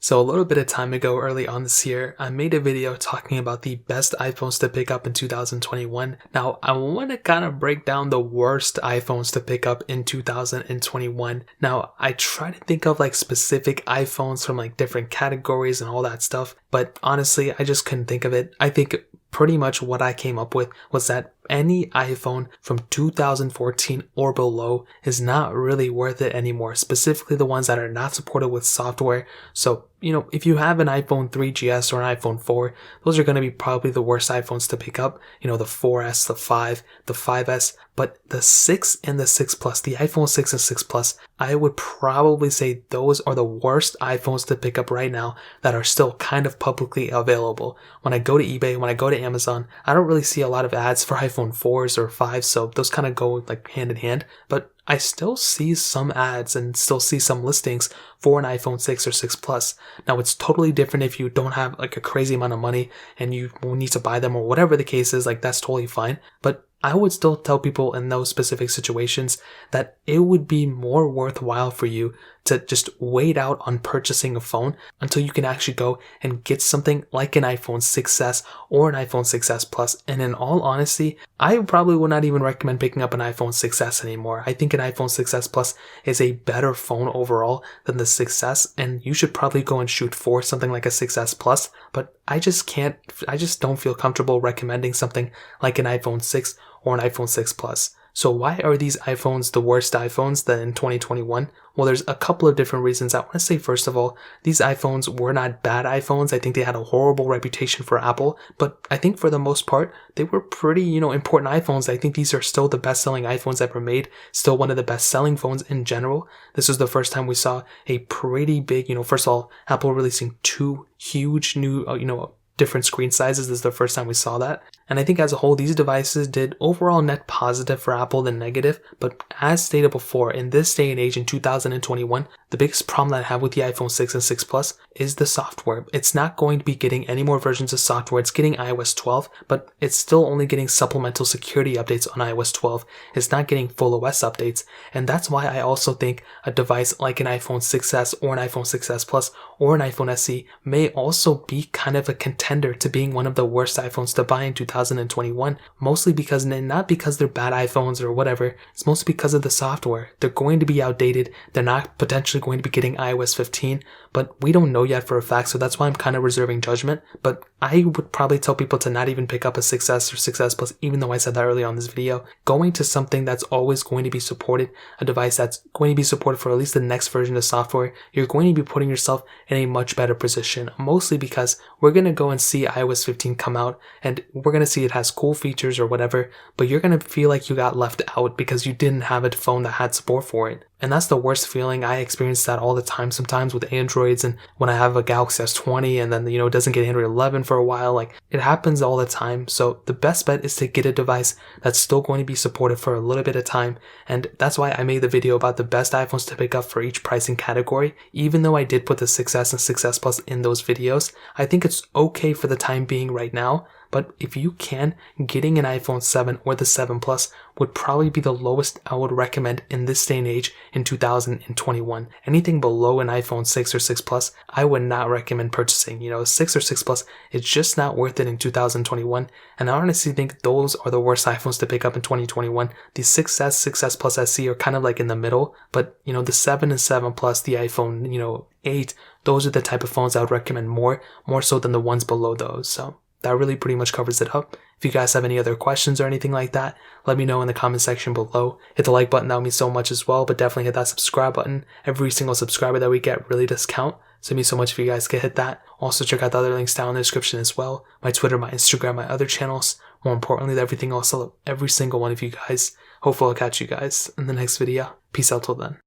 So a little bit of time ago early on this year, I made a video talking about the best iPhones to pick up in 2021. Now, I want to kind of break down the worst iPhones to pick up in 2021. Now, I try to think of like specific iPhones from like different categories and all that stuff, but honestly, I just couldn't think of it. I think pretty much what I came up with was that any iPhone from 2014 or below is not really worth it anymore, specifically the ones that are not supported with software. So, if you have an iPhone 3GS or an iPhone 4, those are going to be probably the worst iPhones to pick up. The 4S, the 5, the 5S, but the 6 and the 6 Plus, the iPhone 6 and 6 Plus, I would probably say those are the worst iPhones to pick up right now that are still kind of publicly available. When I go to eBay, when I go to Amazon, I don't really see a lot of ads for iPhone 4s or 5s, so those kind of go like hand in hand, but I still see some ads and still see some listings for an iPhone 6 or 6 Plus. Now, it's totally different if you don't have like a crazy amount of money and you need to buy them or whatever the case is, like that's totally fine. But I would still tell people in those specific situations that it would be more worthwhile for you to just wait out on purchasing a phone until you can actually go and get something like an iPhone 6s or an iPhone 6s Plus. And in all honesty, I probably would not even recommend picking up an iPhone 6s anymore. I think an iPhone 6s Plus is a better phone overall than the 6s, and you should probably go and shoot for something like a 6s Plus, but I just don't feel comfortable recommending something like an iPhone 6 or an iPhone 6 Plus. So why are these iPhones the worst iPhones then in 2021? Well, there's a couple of different reasons. I want to say, first of all, these iPhones were not bad iPhones. I think they had a horrible reputation for Apple, but I think for the most part, they were pretty, important iPhones. I think these are still the best-selling iPhones ever made, still one of the best-selling phones in general. This was the first time we saw a pretty big, first of all, Apple releasing two huge new, different screen sizes. This is the first time we saw that. And I think as a whole, these devices did overall net positive for Apple than negative. But as stated before, in this day and age in 2021, the biggest problem that I have with the iPhone 6 and 6 Plus is the software. It's not going to be getting any more versions of software. It's getting iOS 12, but it's still only getting supplemental security updates on iOS 12. It's not getting full OS updates. And that's why I also think a device like an iPhone 6s or an iPhone 6s Plus or an iPhone SE may also be kind of a contender to being one of the worst iPhones to buy in 2021, mostly because, not because they're bad iPhones or whatever, it's mostly because of the software. They're going to be outdated. They're not potentially going to be getting iOS 15, but we don't know yet for a fact, so that's why I'm kind of reserving judgment. But I would probably tell people to not even pick up a 6S or 6S Plus, even though I said that earlier on this video. Going to something that's always going to be supported, a device that's going to be supported for at least the next version of software, you're going to be putting yourself in a much better position, mostly because we're going to go and see iOS 15 come out, and we're going to see it has cool features or whatever, but you're going to feel like you got left out because you didn't have a phone that had support for it. And that's the worst feeling. I experience that all the time sometimes with Androids, and when I have a Galaxy S20 and then, it doesn't get Android 11 for a while, like it happens all the time. So the best bet is to get a device that's still going to be supported for a little bit of time. And that's why I made the video about the best iPhones to pick up for each pricing category. Even though I did put the 6S and 6S Plus in those videos, I think it's okay for the time being right now. But if you can, getting an iPhone 7 or the 7 Plus would probably be the lowest I would recommend in this day and age in 2021. Anything below an iPhone 6 or 6 Plus, I would not recommend purchasing. 6 or 6 Plus, it's just not worth it in 2021. And I honestly think those are the worst iPhones to pick up in 2021. The 6S, 6S Plus SE are kind of like in the middle, but the 7 and 7 Plus, the iPhone, 8, those are the type of phones I would recommend more so than the ones below those. So that really pretty much covers it up. If you guys have any other questions or anything like that, let me know in the comment section below. Hit the like button, that would mean so much as well, but definitely hit that subscribe button. Every single subscriber that we get really does count, so it means so much if you guys could hit that. Also check out the other links down in the description as well. My Twitter, my Instagram, my other channels. More importantly, everything else, I love every single one of you guys. Hopefully I'll catch you guys in the next video. Peace out till then.